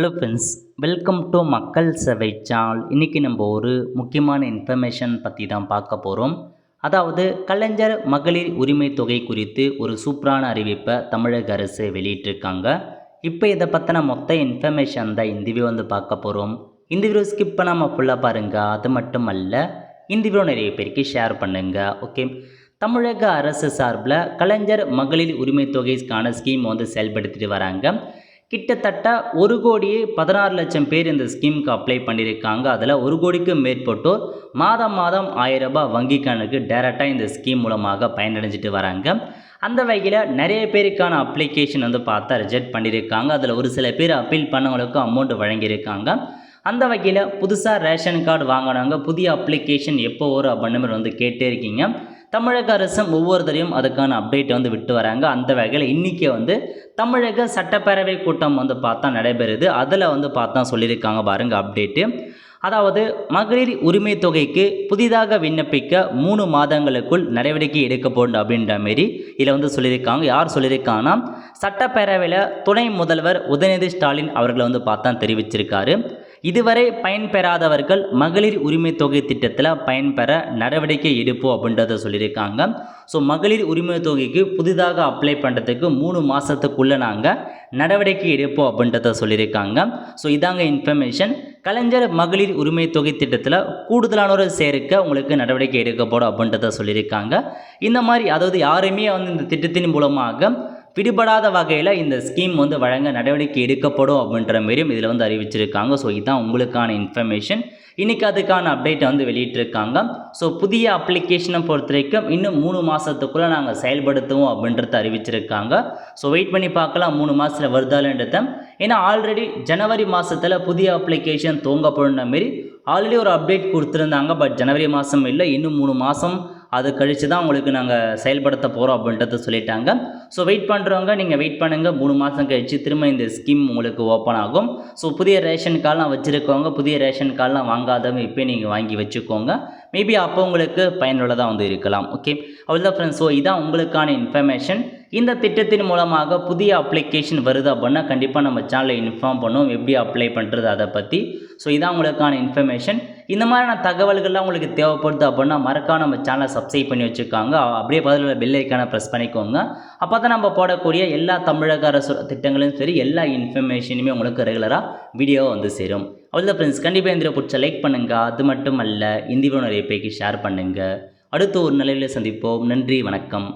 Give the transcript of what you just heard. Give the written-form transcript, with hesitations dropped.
Hello friends, welcome to மக்கள் சேவை channel. இன்றைக்கி நம்ம ஒரு முக்கியமான இன்ஃபர்மேஷன் பற்றி தான் பார்க்க போகிறோம். அதாவது கலைஞர் மகளிர் உரிமை தொகை குறித்து ஒரு சூப்பரான அறிவிப்பை தமிழக அரசு வெளியிட்டிருக்காங்க. இப்போ இதை பற்றின மொத்த இன்ஃபர்மேஷன் தான் இந்த வீடியோ பார்க்க போகிறோம். இந்த வீடியோ ஸ்கிப் பண்ணாமல் ஃபுல்லாக பாருங்கள். அது மட்டும் அல்ல, இந்த வீடியோ நிறைய பேருக்கு ஷேர் பண்ணுங்கள். ஓகே, தமிழக அரசு சார்பில் கலைஞர் மகளிர் உரிமை தொகைக்கான ஸ்கீம் செயல்படுத்திட்டு வராங்க. கிட்டத்தட்ட 1,16,00,000 பேர் இந்த ஸ்கீமுக்கு அப்ளை பண்ணியிருக்காங்க. அதில் 1 கோடிக்கும் மேற்பட்டோர் மாதம் 1000 ரூபாய் வங்கி கணக்கு டைரெக்டாக இந்த ஸ்கீம் மூலமாக பயனடைஞ்சிட்டு வராங்க. அந்த வகையில் நிறைய பேருக்கான அப்ளிகேஷன் பார்த்தா ரிஜெக்ட் பண்ணியிருக்காங்க. அதில் ஒரு சில பேர் அப்பீல் பண்ணவங்களுக்கு அமௌண்ட் வழங்கியிருக்காங்க. அந்த வகையில் புதுசாக ரேஷன் கார்டு வாங்கினவங்க புதிய அப்ளிகேஷன் எப்போ வரும் அப்படின்னு கேட்டே இருக்கீங்க. தமிழக அரசும் ஒவ்வொருத்தரையும் அதுக்கான அப்டேட் விட்டு வராங்க. அந்த வகையில் இன்றைக்கி தமிழக சட்டப்பேரவை கூட்டம் பார்த்தா நடைபெறுது. அதில் பார்த்தா சொல்லியிருக்காங்க பாருங்கள் அப்டேட்டு. அதாவது மகளிர் உரிமை தொகைக்கு புதிதாக விண்ணப்பிக்க 3 மாதங்களுக்குள் நடவடிக்கை எடுக்கப்படும் அப்படின்ற மாரி இதில் சொல்லியிருக்காங்க. யார் சொல்லியிருக்காங்கன்னா, சட்டப்பேரவையில் துணை முதல்வர் உதயநிதி ஸ்டாலின் அவர்கள் பார்த்தா தெரிவிச்சிருக்காரு. இதுவரை பயன்பெறாதவர்கள் மகளிர் உரிமை தொகை திட்டத்தில் பயன்பெற நடவடிக்கை எடுப்போம் அப்படின்றத சொல்லியிருக்காங்க. ஸோ மகளிர் உரிமை தொகைக்கு புதிதாக அப்ளை பண்ணுறதுக்கு 3 மாதத்துக்குள்ளே நாங்கள் நடவடிக்கை எடுப்போம் அப்படின்றத சொல்லியிருக்காங்க. ஸோ இதாங்க இன்ஃபர்மேஷன். கலைஞர் மகளிர் உரிமை தொகை திட்டத்தில் கூடுதலானோரை சேர்க்க உங்களுக்கு நடவடிக்கை எடுக்கப்படும் அப்படின்றத சொல்லியிருக்காங்க. இந்த மாதிரி அதாவது யாருமே இந்த திட்டத்தின் மூலமாக விடுபடாத வகையில் இந்த ஸ்கீம் வழங்க நடவடிக்கை எடுக்கப்படும் அப்படின்ற மாரியும் இதில் அறிவிச்சிருக்காங்க. ஸோ இதுதான் உங்களுக்கான இன்ஃபர்மேஷன். இன்றைக்கி அதுக்கான அப்டேட்டை வெளியிட்டிருக்காங்க. ஸோ புதிய அப்ளிகேஷனை பொறுத்த வரைக்கும் இன்னும் 3 மாதத்துக்குள்ளே நாங்கள் செயல்படுத்துவோம் அப்படின்றத அறிவிச்சிருக்காங்க. ஸோ வெயிட் பண்ணி பார்க்கலாம் 3 மாதத்தில் வருதாலன்றத. ஏன்னா ஆல்ரெடி ஜனவரி மாதத்தில் புதிய அப்ளிகேஷன் துவங்கப்படுற மாரி ஆல்ரெடி ஒரு அப்டேட் கொடுத்துருந்தாங்க. பட் ஜனவரி மாதம் இல்லை, இன்னும் 3 மாதம் அது கழித்து தான் உங்களுக்கு நாங்கள் செயல்படுத்த போகிறோம் அப்படின்றத சொல்லிட்டாங்க. ஸோ வெயிட் பண்ணுறவங்க நீங்கள் வெயிட் பண்ணுங்கள். 3 மாதம் கழித்து திரும்ப இந்த ஸ்கீம் உங்களுக்கு ஓப்பன் ஆகும். ஸோ புதிய ரேஷன் கார்டெலாம் வச்சுருக்கவங்க, புதிய ரேஷன் கார்டெலாம் வாங்காதவங்க இப்போ நீங்கள் வாங்கி வச்சுக்கோங்க. மேபி அப்போ உங்களுக்கு பயனுள்ளதாக இருக்கலாம். ஓகே, அவ்வளோதான் ஃப்ரெண்ட்ஸ். ஸோ இதான் உங்களுக்கான இன்ஃபர்மேஷன். இந்த திட்டத்தின் மூலமாக புதிய அப்ளிகேஷன் வருது அப்படின்னா கண்டிப்பாக நம்ம சேனலில் இன்ஃபார்ம் பண்ணுவோம் எப்படி அப்ளை பண்ணுறது அதை பற்றி. ஸோ இதான் உங்களுக்கான இன்ஃபர்மேஷன். இந்த மாதிரியான தகவல்கள்லாம் உங்களுக்கு தேவைப்படுது அப்படின்னா மறக்காம நம்ம சேனலை சப்ஸ்கிரைப் பண்ணி வச்சுக்காங்க. அப்படியே பதில் பெல் ஐக்கானை ப்ரெஸ் பண்ணிக்கோங்க. அப்போ தான் நம்ம போடக்கூடிய எல்லா தமிழக அரசு திட்டங்களும் சரி, எல்லா இன்ஃபர்மேஷனுமே உங்களுக்கு ரெகுலராக வீடியோ சேரும். அவ்வளோதான் ஃப்ரெண்ட்ஸ், கண்டிப்பாக இந்த பிடிச்ச லைக் பண்ணுங்கள். அது மட்டும் அல்ல, இந்த வீடியோ நிறைய பேருக்கு ஷேர் பண்ணுங்கள். அடுத்து ஒரு நிலையில் சந்திப்போம். நன்றி, வணக்கம்.